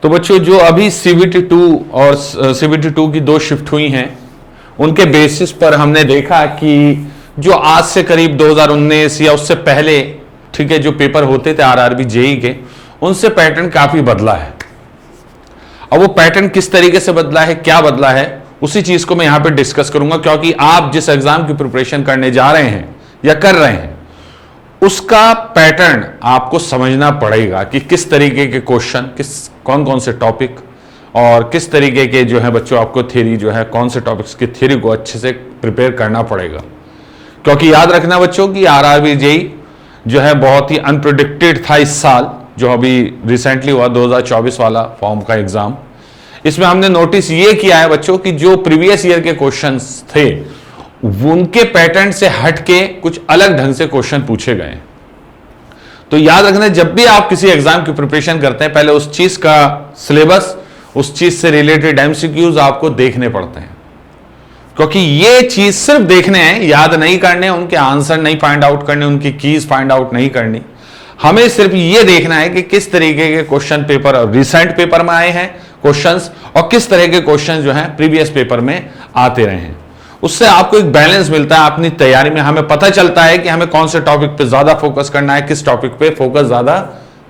तो बच्चों जो अभी CBT2 और CBT2 की 2 शिफ्ट हुई हैं, उनके बेसिस पर हमने देखा कि जो आज से करीब 2019 या उससे पहले, ठीक है, जो पेपर होते थे RRB JEE के, उनसे पैटर्न काफी बदला है। अब वो पैटर्न किस तरीके से बदला है, क्या बदला है, उसी चीज को मैं यहां पे डिस्कस करूंगा, क्योंकि आप जिस एग्जाम की प्रिपरेशन करने जा रहे हैं या कर रहे हैं उसका पैटर्न आपको समझना पड़ेगा कि किस तरीके के क्वेश्चन, कौन कौन से टॉपिक और किस तरीके के जो है बच्चों आपको थ्योरी जो है, कौन से टॉपिक्स की थ्योरी को अच्छे से प्रिपेयर करना पड़ेगा। क्योंकि याद रखना बच्चों कि RRB JEE जो है बहुत ही अनप्रेडिक्टेड था इस साल, जो अभी रिसेंटली हुआ 2024 वाला फॉर्म का एग्जाम। इसमें हमने नोटिस ये किया है बच्चों कि जो प्रीवियस ईयर के क्वेश्चंस थे उनके पैटर्न से हटके कुछ अलग ढंग से क्वेश्चन पूछे गए। तो याद रखना, जब भी आप किसी एग्जाम की प्रिपरेशन करते हैं, पहले उस चीज का सिलेबस, उस चीज से रिलेटेड MCQs आपको देखने पड़ते हैं, क्योंकि ये चीज सिर्फ देखने हैं, याद नहीं करने, उनके आंसर नहीं फाइंड आउट करने, उनकी कीज फाइंड आउट नहीं करनी। हमें सिर्फ ये देखना है कि किस तरीके के क्वेश्चन पेपर रिसेंट पेपर में आए हैं क्वेश्चंस, और किस तरह के क्वेश्चन जो हैं प्रीवियस पेपर में आते रहे हैं। उससे आपको एक बैलेंस मिलता है अपनी तैयारी में। हमें पता चलता है कि हमें कौन से टॉपिक पे ज्यादा फोकस करना है, किस टॉपिक पे फोकस ज्यादा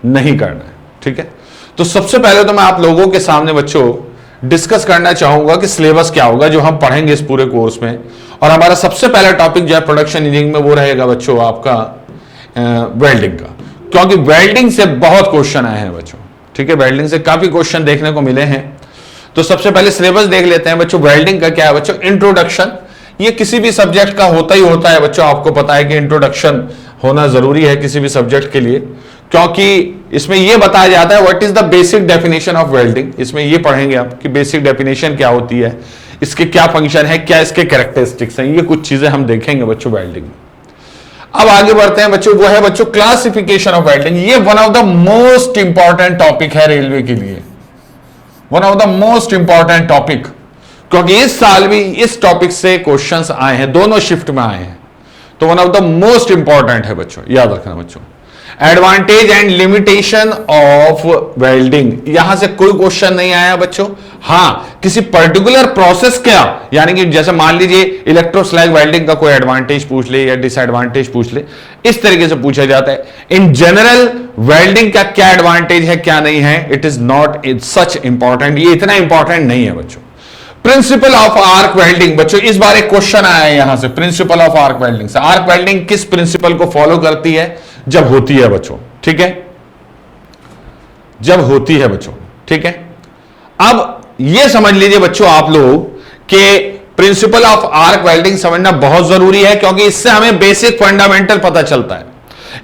नहीं करना है। ठीक है, तो सबसे पहले तो मैं आप लोगों के सामने बच्चों डिस्कस करना चाहूंगा कि सिलेबस क्या होगा जो हम पढ़ेंगे इस पूरे कोर्स में। और हमारा सबसे पहला टॉपिक जो है प्रोडक्शन इंजीनियरिंग में, वो रहेगा बच्चों आपका वेल्डिंग का, क्योंकि वेल्डिंग से बहुत क्वेश्चन आए हैं बच्चों। ठीक है, वेल्डिंग से काफी क्वेश्चन देखने को मिले हैं। तो सबसे पहले सिलेबस देख लेते हैं बच्चों। वेल्डिंग का क्या है बच्चों? इंट्रोडक्शन। ये किसी भी सब्जेक्ट का होता ही होता है बच्चों, आपको पता है कि इंट्रोडक्शन होना जरूरी है किसी भी सब्जेक्ट के लिए, क्योंकि इसमें यह बताया जाता है what is the basic definition of welding. इसमें यह पढ़ेंगे आप कि बेसिक डेफिनेशन क्या होती है, इसके क्या फंक्शन है, क्या इसके कैरेक्टरिस्टिक्स हैं, ये कुछ चीजें हम देखेंगे बच्चों वेल्डिंग में। अब आगे बढ़ते हैं बच्चों, वो है बच्चों क्लासिफिकेशन ऑफ वेल्डिंग। ये one of the most important topic है रेलवे के लिए, one of the most important topic, क्योंकि इस साल भी इस टॉपिक से क्वेश्चंस आए हैं, दोनों शिफ्ट में आए हैं। तो one of the most important है बच्चों, याद रखना बच्चों। Advantage and limitation of welding, यहां से कोई क्वेश्चन नहीं आया बच्चों। हां, किसी पर्टिकुलर प्रोसेस क्या, यानी कि जैसे मान लीजिए इलेक्ट्रोस्लैग वेल्डिंग का कोई एडवांटेज पूछ ले या डिसएडवांटेज पूछ ले, इस तरीके से पूछा जाता है। इन जनरल वेल्डिंग का क्या एडवांटेज है, क्या नहीं है, it is not such important, ये इतना इंपॉर्टेंट नहीं है बच्चों। प्रिंसिपल ऑफ आर्क वेल्डिंग बच्चों, इस बार एक क्वेश्चन आया है यहां से, प्रिंसिपल ऑफ आर्क वेल्डिंग से। आर्क वेल्डिंग किस प्रिंसिपल को फॉलो करती है? जब होती है बच्चों, ठीक है, जब होती है बच्चों, ठीक है। अब यह समझ लीजिए बच्चों आप लोग कि प्रिंसिपल ऑफ आर्क वेल्डिंग समझना बहुत जरूरी है, क्योंकि इससे हमें बेसिक फंडामेंटल पता चलता है।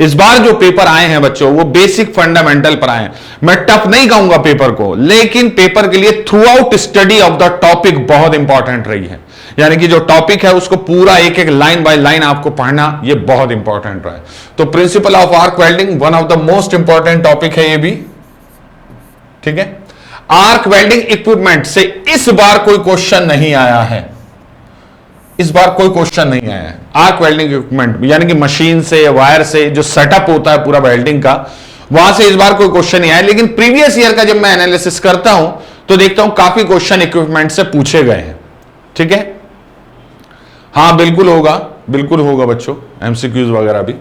इस बार जो पेपर आए हैं बच्चों वो बेसिक फंडामेंटल पर आए हैं। मैं टफ नहीं कहूंगा पेपर को, लेकिन पेपर के लिए through out study of the topic बहुत इंपॉर्टेंट रही है। यानी कि जो टॉपिक है उसको पूरा एक एक लाइन बाय लाइन आपको पढ़ना, ये बहुत इंपॉर्टेंट रहा है। तो principal of arc welding one of the most important topic है ये भी, ठीक है। आर्क वेल्डिंग इक्विपमेंट से इस बार कोई क्वेश्चन नहीं आया है, इस बार कोई क्वेश्चन नहीं आया है। आर्क वेल्डिंग इक्विपमेंट यानी कि मशीन से, वायर से जो सेटअप होता है पूरा वेल्डिंग का, वहां से इस बार कोई क्वेश्चन नहीं आया। लेकिन प्रीवियस ईयर का जब मैं एनालिसिस करता हूं तो देखता हूं काफी क्वेश्चन इक्विपमेंट से पूछे गए हैं, ठीक है। हां बिल्कुल होगा, बिल्कुल होगा बच्चों, MCQs वगैरह भी।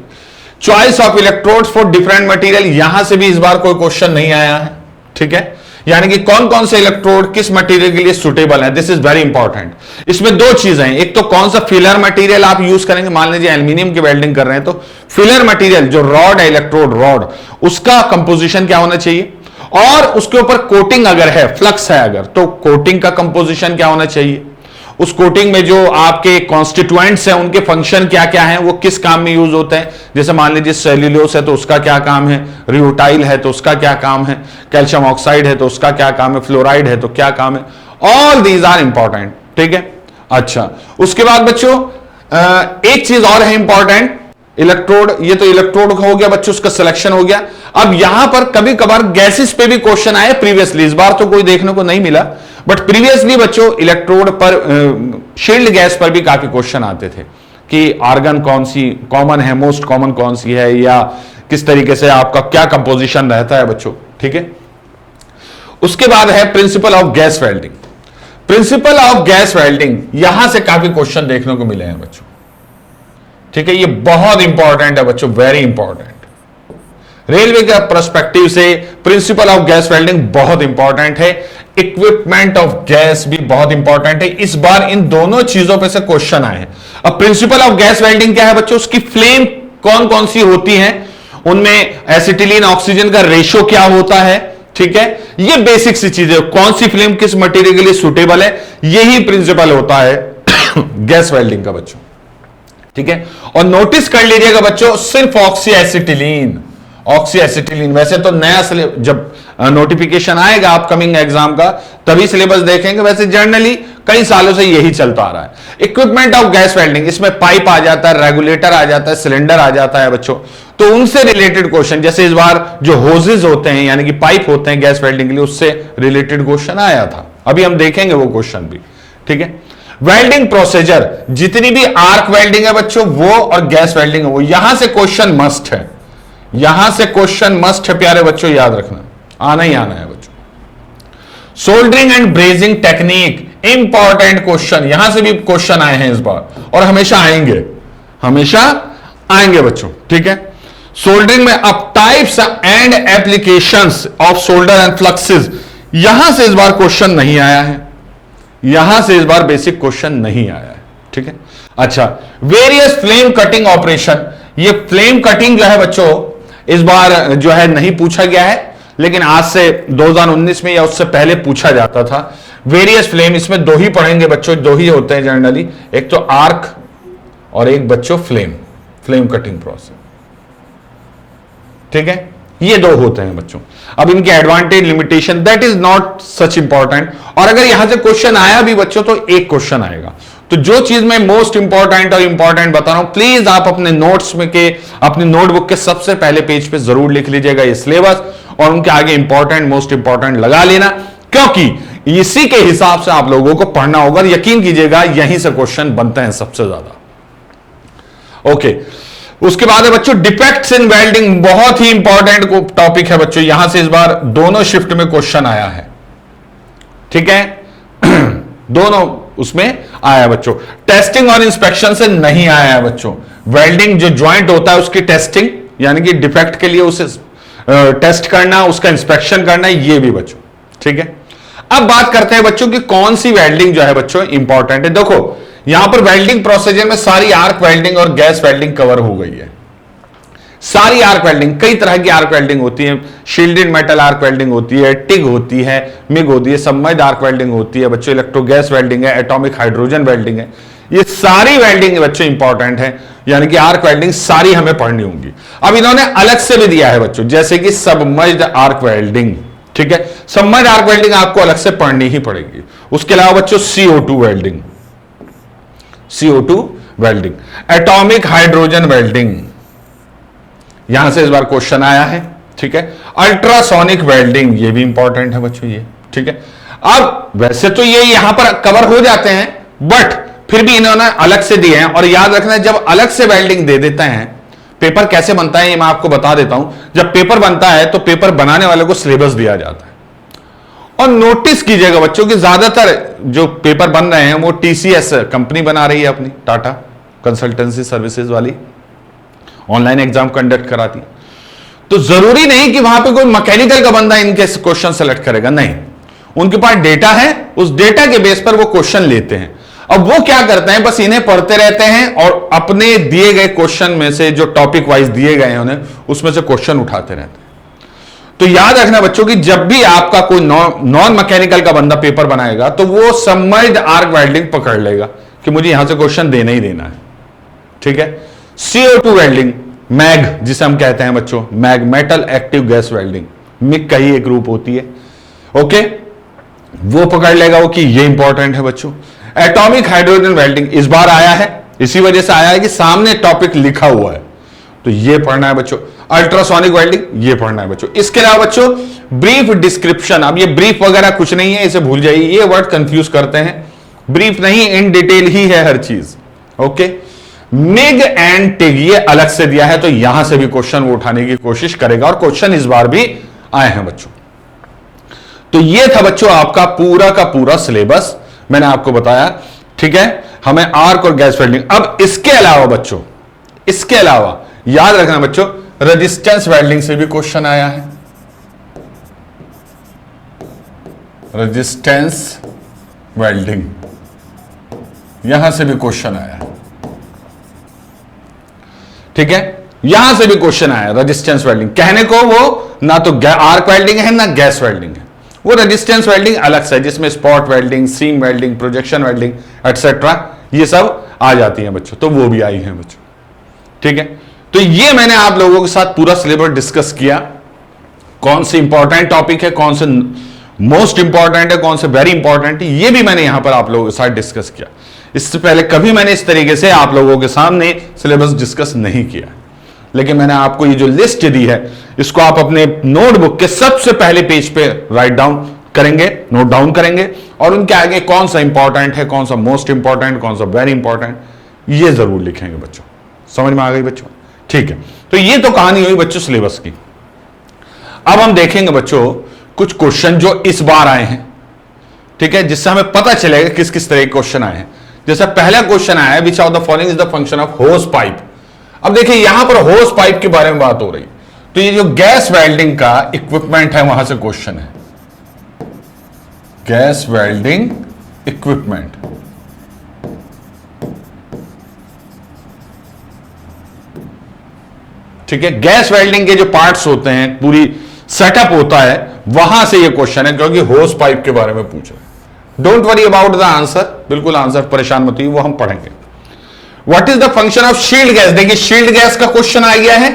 Choice of electrodes for different material, यहां से भी इस बार कोई क्वेश्चन नहीं आया है, ठीक है। यानी कि कौन कौन से इलेक्ट्रोड किस मटेरियल के लिए सुटेबल है, दिस इज वेरी इंपॉर्टेंट। इसमें दो चीजें हैं, एक तो कौन सा फिलर मटेरियल आप यूज करेंगे। मान लीजिए एल्यूमिनियम की वेल्डिंग कर रहे हैं तो फिलर मटेरियल जो रॉड है, इलेक्ट्रोड रॉड, उसका कंपोजिशन क्या होना चाहिए, और उसके ऊपर कोटिंग अगर है, फ्लक्स है अगर, तो कोटिंग का कंपोजिशन क्या होना चाहिए। उस कोटिंग में जो आपके कॉन्स्टिट्यूएंट्स हैं उनके फंक्शन क्या क्या हैं, वो किस काम में यूज होते हैं। जैसे मान लीजिए सेल्यूलोस है तो उसका क्या काम है, रियोटाइल है तो उसका क्या काम है, कैल्शियम ऑक्साइड है तो उसका क्या काम है, फ्लोराइड है तो क्या काम है। ऑल दीज आर इंपॉर्टेंट, ठीक है। अच्छा, उसके बाद बच्चों एक चीज और है इंपॉर्टेंट, इलेक्ट्रोड, ये तो इलेक्ट्रोड हो गया बच्चों, उसका सिलेक्शन हो गया। अब यहां पर कभी कभार गैसेस पे भी क्वेश्चन आए प्रीवियसली, इस बार तो कोई देखने को नहीं मिला, बट प्रीवियसली बच्चों इलेक्ट्रोड पर, शील्ड गैस पर भी काफी क्वेश्चन आते थे कि आर्गन कौन सी कॉमन है, मोस्ट कॉमन कौन सी है, या किस तरीके से आपका क्या कंपोजिशन रहता है बच्चों, ठीक है। उसके बाद है principal of gas welding. Principle of gas welding, यहां से काफी क्वेश्चन देखने को मिले हैं बच्चों, ठीक है। ये बहुत इंपॉर्टेंट है बच्चों, वेरी इंपॉर्टेंट। रेलवे के पर्सपेक्टिव से प्रिंसिपल ऑफ गैस वेल्डिंग बहुत इंपॉर्टेंट है। इक्विपमेंट ऑफ गैस भी बहुत इंपॉर्टेंट है। इस बार इन दोनों चीजों पे से क्वेश्चन आए हैं। अब प्रिंसिपल ऑफ गैस वेल्डिंग क्या है बच्चों? उसकी फ्लेम कौन कौन सी होती हैं, उनमें एसिटिलीन ऑक्सीजन का रेशियो क्या होता है, ठीक है। ये बेसिक सी चीजें, कौन सी फ्लेम किस मटेरियल के लिए सुटेबल है, यही प्रिंसिपल होता है गैस वेल्डिंग का बच्चों, ठीक है। और नोटिस कर लीजिएगा बच्चों, सिर्फ ऑक्सी एसिटिलीन, ऑक्सी एसिटिलीन। वैसे तो नया जब नोटिफिकेशन आएगा अपकमिंग एग्जाम का तभी सिलेबस देखेंगे, वैसे जनरली कई सालों से यही चलता आ रहा है। इक्विपमेंट ऑफ गैस वेल्डिंग, इसमें पाइप आ जाता है, रेगुलेटर आ जाता है, सिलेंडर आ जाता है बच्चों। तो उनसे रिलेटेड क्वेश्चन, जैसे इस बार जो होजेस होते हैं यानी कि पाइप होते हैं गैस वेल्डिंग के लिए, उससे रिलेटेड क्वेश्चन आया था। अभी हम देखेंगे वो क्वेश्चन भी, ठीक है। वेल्डिंग प्रोसीजर, जितनी भी आर्क वेल्डिंग है बच्चों वो और गैस वेल्डिंग है वो, यहां से क्वेश्चन मस्ट है, यहां से क्वेश्चन मस्ट है प्यारे बच्चों, याद रखना, आना ही आना है बच्चों। Soldering and brazing technique, important question, यहां से भी क्वेश्चन आए हैं इस बार और हमेशा आएंगे, हमेशा आएंगे बच्चों, ठीक है। सोल्डरिंग में अब types and applications of solder and fluxes, यहां से इस बार क्वेश्चन नहीं आया है, यहां से इस बार बेसिक क्वेश्चन नहीं आया है, ठीक है। अच्छा, वेरियस फ्लेम कटिंग ऑपरेशन, ये फ्लेम कटिंग जो है बच्चों इस बार जो है नहीं पूछा गया है, लेकिन आज से 2019 में या उससे पहले पूछा जाता था। वेरियस फ्लेम, इसमें दो ही पढ़ेंगे बच्चों, दो ही होते हैं जनरली, एक तो आर्क और एक बच्चों फ्लेम, फ्लेम कटिंग प्रोसेस, ठीक है। ये दो होते हैं बच्चों। अब इनके advantage, limitation, that is not such important. और अगर यहां से क्वेश्चन आया भी बच्चों तो एक क्वेश्चन आएगा। तो जो चीज मैं मोस्ट इंपॉर्टेंट और इंपॉर्टेंट बता रहा हूं, प्लीज आप अपने नोट्स में के, अपने नोटबुक के सबसे पहले पेज पे जरूर लिख लीजिएगा ये सिलेबस, और उनके आगे इंपॉर्टेंट, मोस्ट इंपॉर्टेंट लगा लेना, क्योंकि इसी के हिसाब से आप लोगों को पढ़ना होगा। यकीन कीजिएगा यहीं से क्वेश्चन बनते हैं सबसे ज्यादा। ओके, उसके बाद है बच्चों डिफेक्ट्स इन वेल्डिंग, बहुत ही इंपॉर्टेंट टॉपिक है बच्चों, यहां से इस बार दोनों शिफ्ट में क्वेश्चन आया है, ठीक है। दोनों उसमें आया है बच्चों। टेस्टिंग और इंस्पेक्शन से नहीं आया है बच्चों। वेल्डिंग जो ज्वाइंट होता है उसकी टेस्टिंग, यानी कि डिफेक्ट के लिए उसे टेस्ट करना, उसका इंस्पेक्शन करना, ये भी बच्चों, ठीक है। अब बात करते हैं बच्चों कि कौन सी वेल्डिंग जो है बच्चों इंपॉर्टेंट है। देखो यहां पर वेल्डिंग प्रोसीजर में सारी आर्क वेल्डिंग और गैस वेल्डिंग कवर हो गई है। सारी आर्क वेल्डिंग, कई तरह की आर्क वेल्डिंग होती है, शील्डेड मेटल आर्क वेल्डिंग होती है, टिग होती है, मिग होती है, सबमर्ज्ड आर्क वेल्डिंग होती है बच्चों, इलेक्ट्रो गैस वेल्डिंग है, एटॉमिक हाइड्रोजन वेल्डिंग है। ये सारी वेल्डिंग बच्चों इंपॉर्टेंट है, यानी कि आर्क वेल्डिंग सारी हमें पढ़नी होंगी। अब इन्होंने अलग से भी दिया है बच्चों, जैसे कि सबमर्ज्ड आर्क वेल्डिंग, ठीक है। सबमर्ज्ड आर्क वेल्डिंग आपको अलग से पढ़नी ही पड़ेगी। उसके अलावा बच्चों CO2 welding, CO2 welding, atomic hydrogen welding, यहां से इस बार क्वेश्चन आया है, ठीक है। अल्ट्रासोनिक वेल्डिंग, ये भी इंपॉर्टेंट है बच्चों ये, ठीक है। अब वैसे तो ये यहां पर कवर हो जाते हैं, बट फिर भी इन्होंने अलग से दिए हैं। और याद रखना, जब अलग से वेल्डिंग दे देते हैं, पेपर कैसे बनता है ये मैं आपको बता देता हूं। जब पेपर बनता है तो पेपर बनाने वाले को सिलेबस दिया जाता है, और नोटिस कीजिएगा बच्चों कि ज्यादातर जो पेपर बन रहे हैं वो TCS कंपनी बना रही है अपनी, टाटा कंसल्टेंसी सर्विसेज वाली, ऑनलाइन एग्जाम कंडक्ट कराती है। तो जरूरी नहीं कि वहां पे कोई मैकेनिकल का बंदा इनके क्वेश्चन सेलेक्ट करेगा, नहीं, उनके पास डेटा है, उस डेटा के बेस पर वो क्वेश्चन लेते हैं। अब वो क्या करते हैं, बस इन्हें पढ़ते रहते हैं और अपने दिए गए क्वेश्चन में से जो टॉपिक वाइज दिए गए हैं उन्हें, उसमें से क्वेश्चन उठाते रहते हैं। तो याद रखना बच्चों कि जब भी आपका कोई नॉन मैकेनिकल का बंदा पेपर बनाएगा तो वो सबमर्ज्ड आर्क वेल्डिंग पकड़ लेगा कि मुझे यहां से क्वेश्चन देना ही देना है, ठीक है। CO2 वेल्डिंग, मैग जिसे हम कहते हैं बच्चों, MAG, metal active gas welding, MIG का ही एक ग्रुप होती है, ओके, वो पकड़ लेगा वो कि ये इंपॉर्टेंट है बच्चों। एटॉमिक हाइड्रोजन वेल्डिंग इस बार आया है, इसी वजह से आया है कि सामने टॉपिक लिखा हुआ है, तो ये पढ़ना है बच्चों। अल्ट्रासोनिक वेल्डिंग, ये पढ़ना है बच्चों। इसके अलावा बच्चों ब्रीफ डिस्क्रिप्शन, अब ये ब्रीफ वगैरह कुछ नहीं है, इसे भूल जाइए, ये वर्ड कंफ्यूज करते हैं। ब्रीफ नहीं, इन डिटेल ही है हर चीज, ओके। मिग एंड टिग ये अलग से दिया है, तो यहां से भी क्वेश्चन वो उठाने की कोशिश करेगा, और क्वेश्चन इस बार भी आए हैं बच्चों। तो ये था बच्चों आपका पूरा का पूरा सिलेबस, मैंने आपको बताया, ठीक है। हमें आर्क और गैस वेल्डिंग, अब इसके अलावा बच्चों, इसके अलावा याद रखना बच्चों, रेजिस्टेंस वेल्डिंग से भी क्वेश्चन आया है। रेजिस्टेंस वेल्डिंग, यहां से भी क्वेश्चन आया है, ठीक है, यहां से भी क्वेश्चन आया। रेजिस्टेंस वेल्डिंग कहने को वो ना तो आर्क वेल्डिंग है ना गैस वेल्डिंग है, वो रेजिस्टेंस वेल्डिंग अलग से है, जिसमें spot welding, seam welding, projection welding etcetera ये सब आ जाती हैं बच्चों, तो वो भी आई हैं बच्चों, ठीक है। तो ये मैंने आप लोगों के साथ पूरा सिलेबस डिस्कस किया, कौन से इंपॉर्टेंट टॉपिक है, कौन से मोस्ट इंपॉर्टेंट है, कौन से वेरी इंपॉर्टेंट है, ये भी मैंने यहां पर आप लोगों के साथ डिस्कस किया। इससे पहले कभी मैंने इस तरीके से आप लोगों के सामने सिलेबस डिस्कस नहीं किया, लेकिन मैंने आपको ये जो लिस्ट दी है, इसको आप अपने नोटबुक के सबसे पहले पेज पे राइट डाउन करेंगे, नोट डाउन करेंगे, और उनके आगे कौन सा इंपॉर्टेंट है, कौन सा मोस्ट इंपॉर्टेंट, कौन सा वेरी इंपॉर्टेंट, ये जरूर लिखेंगे बच्चों। समझ में आ गई बच्चों? ठीक है, तो ये तो कहानी हुई बच्चों सिलेबस की। अब हम देखेंगे बच्चों कुछ क्वेश्चन जो इस बार आए हैं, ठीक है, जिससे हमें पता चलेगा किस किस तरह के क्वेश्चन आए हैं। जैसे पहला क्वेश्चन आया है, which of the following is the function of होस पाइप। अब देखिए यहां पर होस पाइप के बारे में बात हो रही, तो ये जो गैस वेल्डिंग का इक्विपमेंट है वहां से क्वेश्चन है, गैस वेल्डिंग इक्विपमेंट। ठीक है, गैस वेल्डिंग के जो पार्ट्स होते हैं, पूरी सेटअप होता है, वहां से ये क्वेश्चन है, क्योंकि होस पाइप के बारे में पूछ रहे हैं। Don't worry about the answer, बिल्कुल आंसर परेशान मत होइए, वो हम पढ़ेंगे। What is the function of shield gas? देखिए शील्ड गैस का क्वेश्चन आ गया है,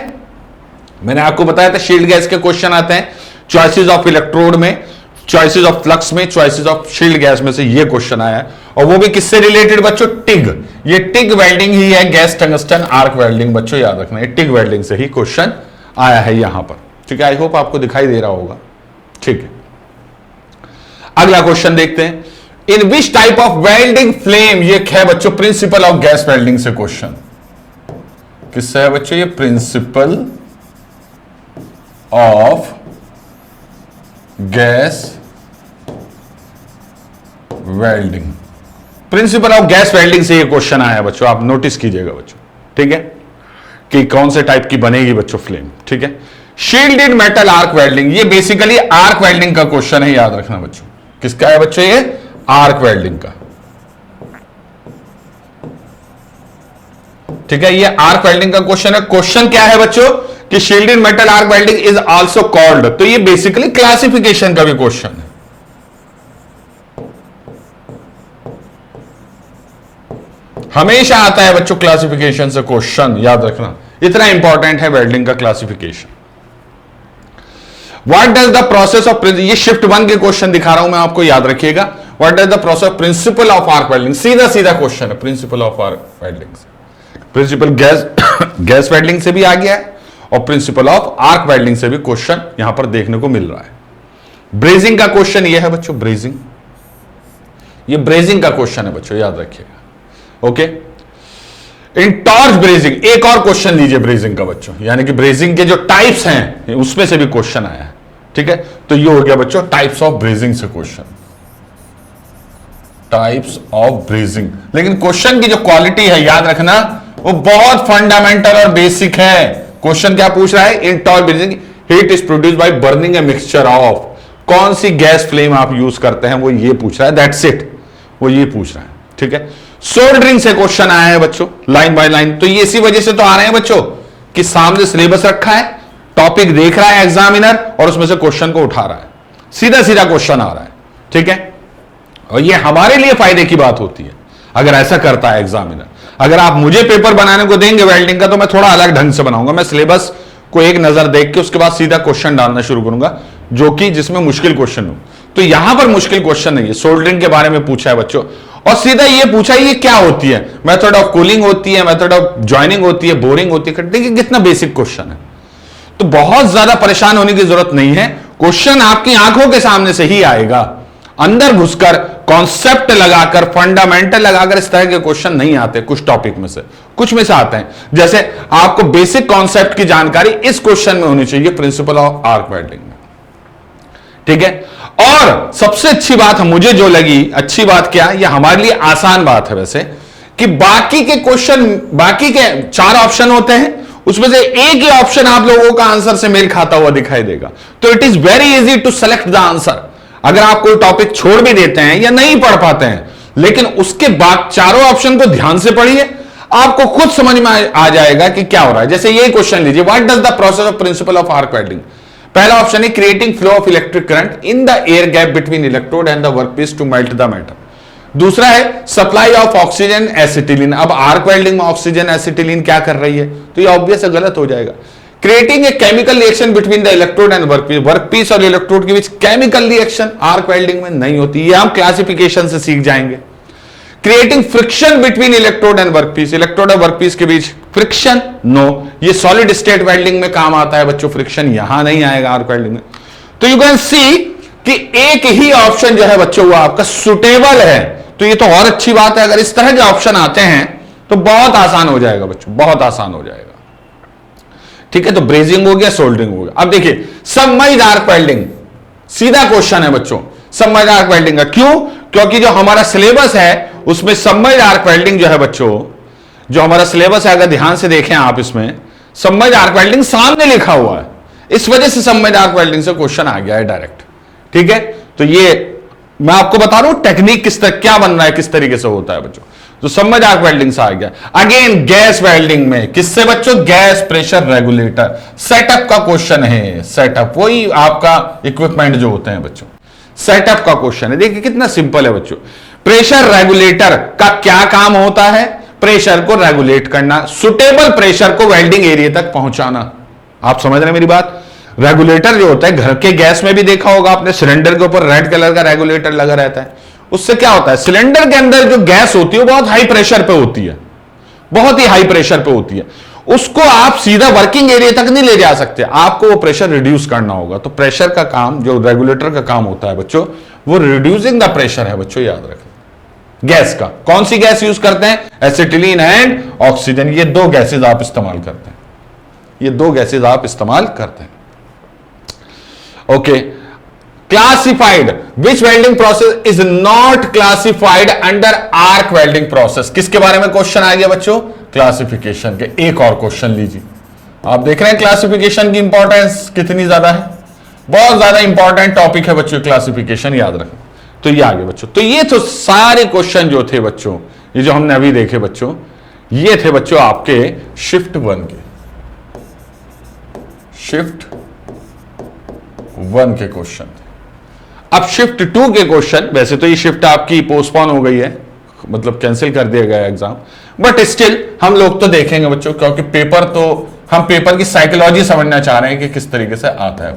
मैंने आपको बताया था शील्ड गैस के क्वेश्चन आते हैं चॉइसेस ऑफ इलेक्ट्रोड में, चॉइसेस ऑफ फ्लक्स में, चॉइसेस ऑफ शील्ड गैस में से ये क्वेश्चन आया है, और वो भी किससे रिलेटेड बच्चों? टिग। ये टिग वेल्डिंग ही है, गैस टंगस्टन आर्क वेल्डिंग बच्चों याद रखना, ये टिग वेल्डिंग से ही क्वेश्चन आया है यहां पर, ठीक है। आई होप आपको दिखाई दे रहा होगा, ठीक है। अगला क्वेश्चन देखते हैं, in which type of welding flame, ये है बच्चों प्रिंसिपल ऑफ गैस वेल्डिंग से क्वेश्चन, किससे है बच्चों? ये principle of gas welding, principle of gas welding से ये क्वेश्चन आया है बच्चों, आप नोटिस कीजिएगा बच्चों, ठीक है, कि कौन से टाइप की बनेगी बच्चों फ्लेम, ठीक है। शील्डेड मेटल आर्क वेल्डिंग, ये बेसिकली आर्क वेल्डिंग का क्वेश्चन है, याद रखना बच्चों। किसका है बच्चों? ये आर्क वेल्डिंग का, ठीक है, ये आर्क वेल्डिंग का क्वेश्चन है। क्वेश्चन क्या है बच्चों? कि shielded metal arc welding is also called, तो ये बेसिकली क्लासिफिकेशन का भी क्वेश्चन है। हमेशा आता है बच्चों क्लासिफिकेशन से क्वेश्चन, याद रखना, इतना इंपॉर्टेंट है वेल्डिंग का classification. What does the process of, ये शिफ्ट 1 के क्वेश्चन दिखा रहा हूं मैं आपको, याद रखिएगा। What does the process of principle of arc welding, सीधा सीधा क्वेश्चन है प्रिंसिपल ऑफ आर्क वेल्डिंग से। प्रिंसिपल गैस वेल्डिंग से भी आ गया है, और प्रिंसिपल ऑफ आर्क वेल्डिंग से भी क्वेश्चन यहां पर देखने को मिल रहा है। ब्रेजिंग का क्वेश्चन यह है बच्चों, ब्रेजिंग, ये ब्रेजिंग का क्वेश्चन है बच्चों, याद रखिएगा, ओके। इन टॉर्च ब्रेजिंग, एक और क्वेश्चन लीजिए ब्रेजिंग का बच्चों, यानी कि ब्रेजिंग के जो टाइप्स हैं उसमें से भी क्वेश्चन आया है, ठीक है। तो ये हो गया बच्चों टाइप्स ऑफ ब्रेजिंग से क्वेश्चन, टाइप्स ऑफ ब्रेजिंग। लेकिन क्वेश्चन की जो क्वालिटी है याद रखना, वो बहुत फंडामेंटल और बेसिक है। क्वेश्चन क्या पूछ रहा है? In torch brazing heat is produce by burning a mixture of, कौन सी गैस फ्लेम आप यूज करते हैं, वो ये पूछ रहा है, दैट्स इट, वो ये पूछ रहा है, ठीक है। सोल्डरिंग से क्वेश्चन आया है बच्चों, लाइन बाय लाइन, तो ये इसी वजह से तो आ रहे हैं बच्चों कि सामने सिलेबस रखा है, टॉपिक देख रहा है एग्जामिनर, और उसमें से क्वेश्चन को उठा रहा है, सीधा सीधा क्वेश्चन आ रहा है, ठीक है। और ये हमारे लिए फायदे की बात होती है अगर ऐसा करता है एग्जामिनर। अगर आप मुझे पेपर बनाने को देंगे वेल्डिंग का, तो मैं थोड़ा अलग ढंग से बनाऊंगा, मैं सिलेबस को एक नजर देख के उसके बाद सीधा क्वेश्चन डालना शुरू करूंगा, जो कि जिसमें मुश्किल क्वेश्चन हो। तो यहां पर मुश्किल क्वेश्चन नहीं है, सोल्डरिंग के बारे में पूछा है बच्चों, और सीधा ये पूछा ये क्या होती है, मेथड ऑफ कूलिंग होती है, मेथड ऑफ ज्वाइनिंग होती है, बोरिंग होती है। देखिए कितना बेसिक क्वेश्चन है, तो बहुत ज्यादा परेशान होने की जरूरत नहीं है। क्वेश्चन आपकी आंखों के सामने से ही आएगा, अंदर घुसकर कॉन्सेप्ट लगाकर, फंडामेंटल लगाकर इस तरह के क्वेश्चन नहीं आते। कुछ टॉपिक में से, कुछ में से आते हैं, जैसे आपको बेसिक कॉन्सेप्ट की जानकारी इस क्वेश्चन में होनी चाहिए प्रिंसिपल ऑफ आर्क वेल्डिंग में। ठीक है। और सबसे अच्छी बात मुझे जो लगी, अच्छी बात क्या, यह हमारे लिए आसान बात है वैसे, कि बाकी के क्वेश्चन, बाकी के 4 ऑप्शन होते हैं, उसमें से एक ही ऑप्शन आप लोगों का आंसर से मेल खाता हुआ दिखाई देगा। तो it is very easy to select the answer. अगर आप कोई टॉपिक छोड़ भी देते हैं या नहीं पढ़ पाते हैं, लेकिन उसके बाद चारों ऑप्शन को ध्यान से पढ़िए, आपको खुद समझ में आ जाएगा कि क्या हो रहा है। जैसे ये क्वेश्चन लीजिए, what does the process of principle of arc welding. पहला ऑप्शन है creating flow of electric current in the air gap between electrode and the workpiece to melt the metal. दूसरा है सप्लाई ऑफ ऑक्सीजन एसिटिलीन। अब arc welding में oxygen acetylene क्या कर रही है, तो ये ऑब्वियस गलत हो जाएगा। Creating a chemical reaction between the electrode and workpiece. Workpiece और इलेक्ट्रोड के बीच केमिकल रिएक्शन आर्क वेल्डिंग में नहीं होती, ये हम क्लासिफिकेशन से सीख जाएंगे। Creating friction between electrode and workpiece. Electrode और वर्कपीस के बीच फ्रिक्शन, नो, ये सॉलिड स्टेट वेल्डिंग में काम आता है बच्चों, फ्रिक्शन यहां नहीं आएगा आर्क वेल्डिंग में। तो यू कैन सी कि एक ही ऑप्शन जो है बच्चों वो आपका सुटेबल है। तो ये तो और अच्छी बात है, अगर इस तरह के ऑप्शन आते हैं तो बहुत आसान हो जाएगा बच्चों, बहुत आसान हो जाएगा। ठीक है, तो ब्रेजिंग हो गया, सोल्डरिंग हो गया। अब देखिए सबमर्ज्ड आर्क वेल्डिंग, सीधा क्वेश्चन है बच्चों सबमर्ज्ड आर्क वेल्डिंग का। क्यों? क्योंकि जो हमारा सिलेबस है उसमें सबमर्ज्ड आर्क वेल्डिंग जो है बच्चों, जो हमारा सिलेबस है, अगर ध्यान से देखें आप, इसमें सबमर्ज्ड आर्क वेल्डिंग सामने लिखा हुआ है। इस वजह से सबमर्ज्ड आर्क वेल्डिंग से क्वेश्चन आ गया है डायरेक्ट। ठीक है, तो ये मैं आपको बता रहा हूं टेक्निक किस तरह क्या बन रहा है, किस तरीके से होता है बच्चों। तो सबमर्ज्ड आर्क वेल्डिंग से आ गया। अगेन गैस वेल्डिंग में किससे बच्चों, गैस प्रेशर रेगुलेटर। सेटअप का क्वेश्चन है, सेटअप वही आपका इक्विपमेंट जो होते हैं बच्चों, सेटअप का क्वेश्चन है। देखिए कितना सिंपल है बच्चों। प्रेशर रेगुलेटर का क्या काम होता है, प्रेशर को रेगुलेट करना, सुटेबल प्रेशर को वेल्डिंग एरिया तक पहुंचाना। आप समझ रहे हैं मेरी बात। रेगुलेटर जो होता है, घर के गैस में भी देखा होगा आपने, सिलेंडर के ऊपर रेड कलर का रेगुलेटर लगा रहता है। उससे क्या होता है, सिलेंडर के अंदर जो गैस होती है वो बहुत हाई प्रेशर पे होती है, बहुत ही हाई प्रेशर पे होती है। उसको आप सीधा वर्किंग एरिया तक नहीं ले जा सकते, आपको वो प्रेशर रिड्यूस करना होगा। तो प्रेशर का काम, जो रेगुलेटर का काम होता है बच्चों, वो रिड्यूसिंग द प्रेशर है बच्चों, याद रखें। गैस का कौन सी गैस यूज करते हैं, एसिटिलीन एंड ऑक्सीजन। ये 2 गैसेज आप इस्तेमाल करते हैं, ये 2 गैसेज आप इस्तेमाल करते हैं। Okay, classified, which welding process is not classified under arc welding process. किसके बारे में क्वेश्चन आ गया बच्चों, क्लासिफिकेशन के। एक और क्वेश्चन लीजिए, आप देख रहे हैं क्लासिफिकेशन की इंपॉर्टेंस कितनी ज्यादा है, बहुत ज्यादा इंपॉर्टेंट टॉपिक है बच्चों क्लासिफिकेशन, याद रखें। तो ये आगे बच्चों, तो ये तो सारे क्वेश्चन जो थे बच्चों, ये जो हमने अभी देखे बच्चों, ये थे बच्चों आपके शिफ्ट 1 के, शिफ्ट 1 के क्वेश्चन थे। अब शिफ्ट 2 के क्वेश्चन, वैसे तो ये शिफ्ट आपकी पोस्टपोन हो गई है, मतलब कैंसिल कर दिया गया एग्जाम, बट स्टिल हम लोग तो देखेंगे बच्चों, क्योंकि पेपर तो हम पेपर की साइकोलॉजी समझना चाह रहे हैं कि किस तरीके से आता है।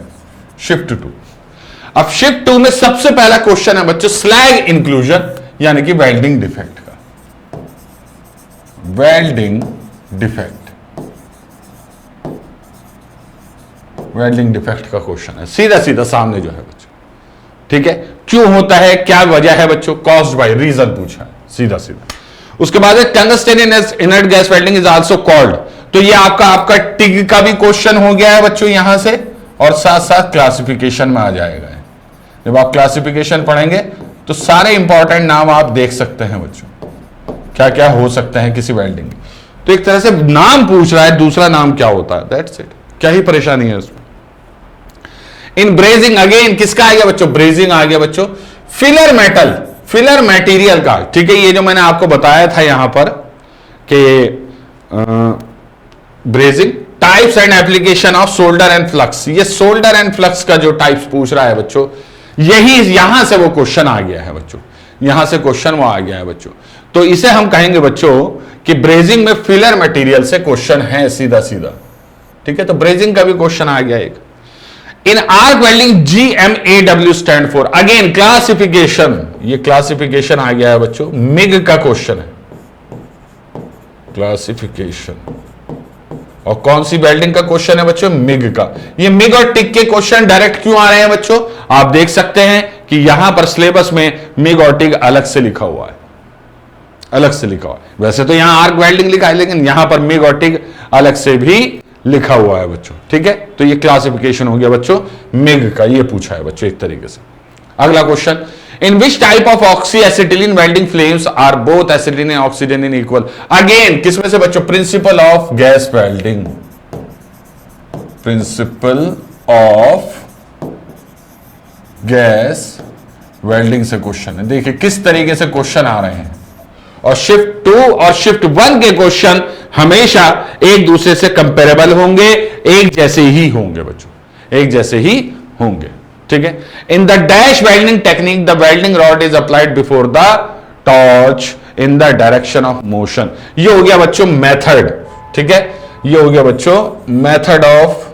शिफ्ट 2, अब शिफ्ट 2 में सबसे पहला क्वेश्चन है बच्चों स्लैग इंक्लूजन, यानी कि वेल्डिंग डिफेक्ट का, वेल्डिंग डिफेक्ट, वेल्डिंग डिफेक्ट का क्वेश्चन है, सीधा सीधा सामने जो है बच्चों। ठीक है, क्यों होता है, क्या वजह है बच्चों, कॉज्ड बाय, रीजन पूछा है सीधा सीधा। उसके बाद tungsten inert gas welding is also called, तो ये आपका टिग का भी क्वेश्चन हो गया है बच्चों यहां से, और साथ साथ क्लासिफिकेशन में आ जाएगा। जब आप क्लासिफिकेशन पढ़ेंगे तो सारे इंपॉर्टेंट नाम आप देख सकते हैं बच्चों, क्या क्या हो सकते हैं किसी वेल्डिंग। तो एक तरह से नाम पूछ रहा है, दूसरा नाम क्या होता है, दैट्स इट, क्या ही परेशानी है उसमें। इन ब्रेजिंग अगेन किसका आ गया बच्चों, ब्रेजिंग आ गया बच्चों, फिलर मेटल, फिलर मटेरियल का। ठीक है, ये जो मैंने आपको बताया था यहां पर कि brazing types and application of solder and flux, ये सोल्डर एंड फ्लक्स का जो टाइप्स पूछ रहा है बच्चों, यही यहां से वो क्वेश्चन आ गया है बच्चों, यहां से क्वेश्चन वो आ गया है बच्चों। तो इसे हम कहेंगे बच्चों कि ब्रेजिंग में फिलर मटेरियल से क्वेश्चन है सीधा सीधा। ठीक है, तो ब्रेजिंग का भी क्वेश्चन आ गया एक। In arc welding GMAW stand for, again classification, ये क्लासिफिकेशन आ गया है बच्चों, मिग का क्वेश्चन है, क्लासिफिकेशन। और कौन सी वेल्डिंग का क्वेश्चन है बच्चों, मिग का। ये मिग और टिग के क्वेश्चन डायरेक्ट क्यों आ रहे हैं बच्चों, आप देख सकते हैं कि यहां पर सिलेबस में मिग और टिग अलग से लिखा हुआ है, अलग से लिखा हुआ है। वैसे तो यहां आर्क वेल्डिंग लिखा है, लेकिन यहां पर मिग और टिग अलग से भी लिखा हुआ है बच्चों, ठीक है। तो ये क्लासिफिकेशन हो गया बच्चों मिग का, ये पूछा है बच्चों एक तरीके से। अगला question, in which type of oxy acetylene welding flames are both acetylene and oxygen in equal. Again किसमें से बच्चों, principle of gas welding, principle of gas welding से क्वेश्चन है। देखिए किस तरीके से क्वेश्चन आ रहे हैं, और शिफ्ट 2 और शिफ्ट 1 के क्वेश्चन हमेशा एक दूसरे से कंपेरेबल होंगे, एक जैसे ही होंगे बच्चों, एक जैसे ही होंगे, ठीक है। In the dash welding technique the welding rod is applied before the torch in the direction of motion. ये हो गया बच्चों मेथड, ठीक है। ये हो गया बच्चों मेथड ऑफ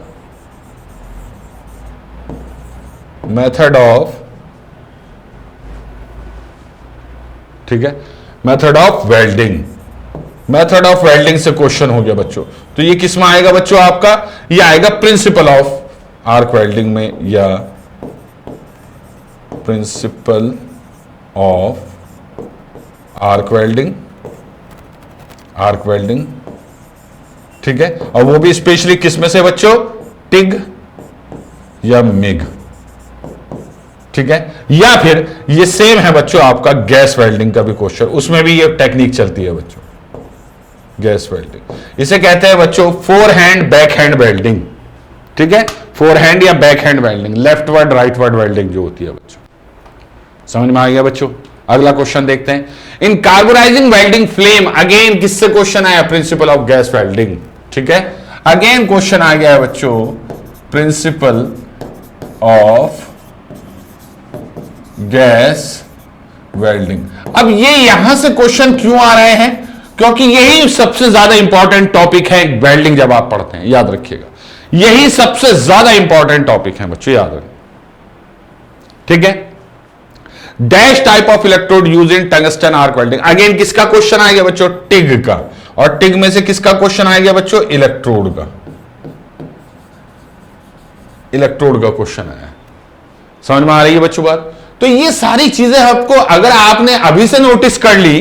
ठीक है, method of welding, method of welding से क्वेश्चन हो गया बच्चों। तो ये किस में आएगा बच्चों आपका, ये आएगा प्रिंसिपल ऑफ आर्क वेल्डिंग में, या principal of arc welding, arc welding, ठीक है। और वो भी स्पेशली किस में से बच्चों, टिग या मिग, ठीक है। या फिर ये सेम है बच्चों आपका गैस वेल्डिंग का भी क्वेश्चन, उसमें भी ये टेक्निक चलती है बच्चों, गैस वेल्डिंग। इसे कहते हैं बच्चों four hand back hand welding, ठीक है। फोर हैंड या back hand welding, left word right word welding जो होती है बच्चों। समझ में आ गया बच्चों। अगला क्वेश्चन देखते हैं, इन कार्बोनाइजिंग वेल्डिंग फ्लेम, अगेन किससे क्वेश्चन आया, प्रिंसिपल ऑफ गैस वेल्डिंग, ठीक है। अगेन क्वेश्चन आ गया है बच्चों प्रिंसिपल ऑफ गैस वेल्डिंग। अब ये यहां से क्वेश्चन क्यों आ रहे हैं, क्योंकि यही सबसे ज्यादा इंपॉर्टेंट टॉपिक है वेल्डिंग जब आप पढ़ते हैं, याद रखिएगा, यही सबसे ज्यादा इंपॉर्टेंट टॉपिक है बच्चों, याद रखें, ठीक है। Dash type of electrode use in tungsten arc welding, again किसका क्वेश्चन आ गया बच्चों, टिग का, और टिग में से किसका क्वेश्चन आ गया बच्चों, इलेक्ट्रोड का, इलेक्ट्रोड का क्वेश्चन आया। समझ में आ रही है बच्चों बात। तो ये सारी चीजें आपको अगर आपने अभी से नोटिस कर ली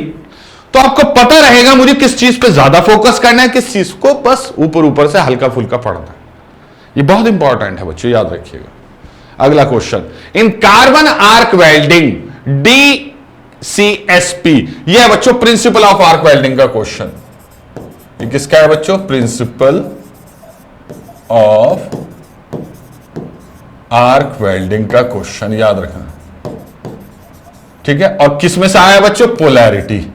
तो आपको पता रहेगा मुझे किस चीज पे ज्यादा फोकस करना है, किस चीज को बस ऊपर ऊपर से हल्का फुल्का पढ़ना है। ये बहुत इंपॉर्टेंट है बच्चों, याद रखिएगा। अगला क्वेश्चन, इन कार्बन आर्क वेल्डिंग DCSP, यह है बच्चों प्रिंसिपल ऑफ आर्क वेल्डिंग का क्वेश्चन। ये किसका है बच्चों, प्रिंसिपल ऑफ आर्क वेल्डिंग का क्वेश्चन, याद रखना, ठीक है। और किस में से आया बच्चों, पोलैरिटी।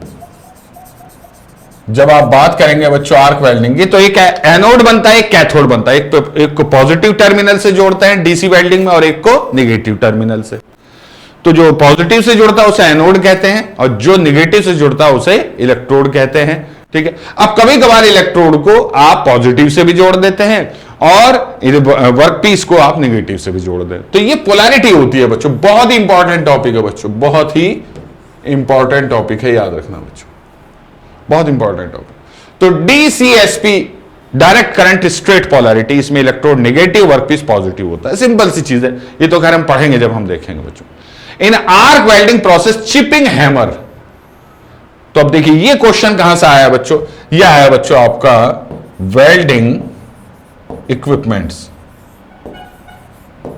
जब आप बात करेंगे बच्चों आर्क वेल्डिंग की, तो एक एनोड बनता है, एक कैथोड बनता है, एक को पॉजिटिव टर्मिनल से जोड़ते हैं डीसी वेल्डिंग में, और एक को नेगेटिव टर्मिनल से। तो जो पॉजिटिव से जुड़ता है उसे एनोड कहते हैं, और जो नेगेटिव से जुड़ता है उसे इलेक्ट्रोड कहते हैं, ठीक है। अब कभी कभार इलेक्ट्रोड को आप पॉजिटिव से भी जोड़ देते हैं, और वर्कपीस को आप नेगेटिव से भी जोड़ दें, तो ये पोलैरिटी होती है बच्चों। बहुत ही इंपॉर्टेंट टॉपिक है बच्चों, बहुत ही इंपॉर्टेंट टॉपिक है, याद रखना बच्चों, बहुत इंपॉर्टेंट टॉपिक। तो DCSP direct current straight polarity, इसमें इलेक्ट्रोड नेगेटिव वर्कपीस पॉजिटिव होता है, सिंपल सी चीज है, ये तो खैर हम पढ़ेंगे जब हम देखेंगे बच्चों। In arc welding process chipping hammer, तो अब देखिए ये क्वेश्चन कहां से आया बच्चों, यह आया बच्चों आपका वेल्डिंग इक्विपमेंट्स।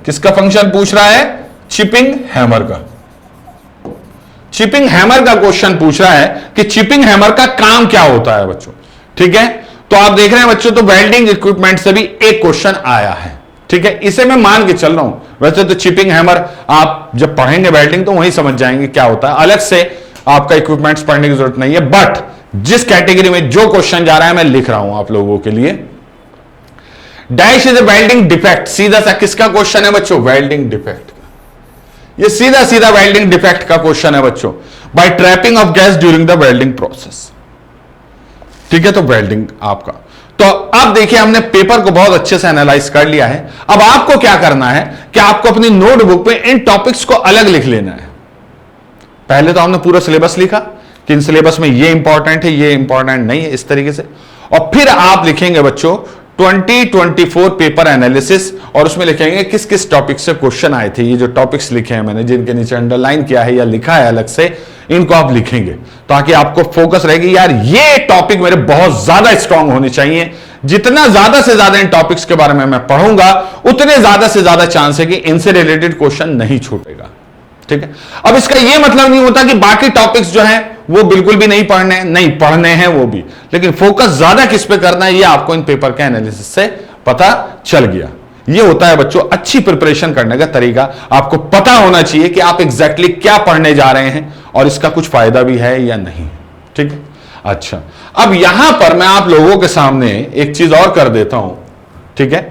किसका फंक्शन पूछ रहा है, चिपिंग हैमर का। चिपिंग हैमर का क्वेश्चन पूछ रहा है कि चिपिंग हैमर का काम क्या होता है बच्चों, ठीक है। तो आप देख रहे हैं बच्चों, तो वेल्डिंग इक्विपमेंट से भी एक क्वेश्चन आया है, ठीक है। इसे मैं मान के चल रहा हूं, वैसे तो चिपिंग हैमर आप जब पढ़ेंगे वेल्डिंग तो वहीं समझ जाएंगे क्या होता है, अलग से आपका इक्विपमेंट्स पढ़ने की जरूरत नहीं है। बट जिस कैटेगरी में जो क्वेश्चन जा रहा है मैं लिख रहा हूं आप लोगों के लिए। Dash is a welding defect, सीधा सा किसका क्वेश्चन है बच्चों, वेल्डिंग डिफेक्ट का। ये सीधा सीधा वेल्डिंग डिफेक्ट का क्वेश्चन है बच्चों, by trapping of gas during the welding process, ठीक है। तो वेल्डिंग आपका, तो अब देखिए हमने पेपर को बहुत अच्छे से एनालाइज कर लिया है। अब आपको क्या करना है कि आपको अपनी नोटबुक पे इन टॉपिक्स को अलग लिख लेना है। पहले तो हमने पूरा सिलेबस लिखा कि इन सिलेबस में ये इंपॉर्टेंट है, ये इंपॉर्टेंट नहीं है, इस तरीके से। और फिर आप लिखेंगे बच्चों 2024 पेपर एनालिसिस, और उसमें लिखेंगे किस किस टॉपिक से क्वेश्चन आए थे। ये जो टॉपिक्स लिखे हैं मैंने, जिनके नीचे अंडरलाइन किया है या लिखा है अलग से, इनको आप लिखेंगे ताकि आपको फोकस रहेगी, यार ये टॉपिक मेरे बहुत ज्यादा स्ट्रांग होने चाहिए, जितना ज्यादा से ज्यादा इन टॉपिक्स के बारे में मैं पढ़ूंगा उतने ज्यादा से ज्यादा चांस है कि इनसे रिलेटेड क्वेश्चन नहीं छूटेगा। ठीक है, अब इसका यह मतलब नहीं होता कि बाकी टॉपिक्स जो हैं वो बिल्कुल भी नहीं पढ़ने, नहीं पढ़ने हैं वो भी, लेकिन फोकस ज्यादा किस पे करना है ये आपको इन पेपर के एनालिसिस से पता चल गया। ये होता है बच्चों अच्छी प्रिपरेशन करने का तरीका। आपको पता होना चाहिए कि आप एग्जैक्टली क्या पढ़ने जा रहे हैं और इसका कुछ फायदा भी है या नहीं। ठीक है, अच्छा, अब यहां पर मैं आप लोगों के सामने एक चीज और कर देता हूं। ठीक है,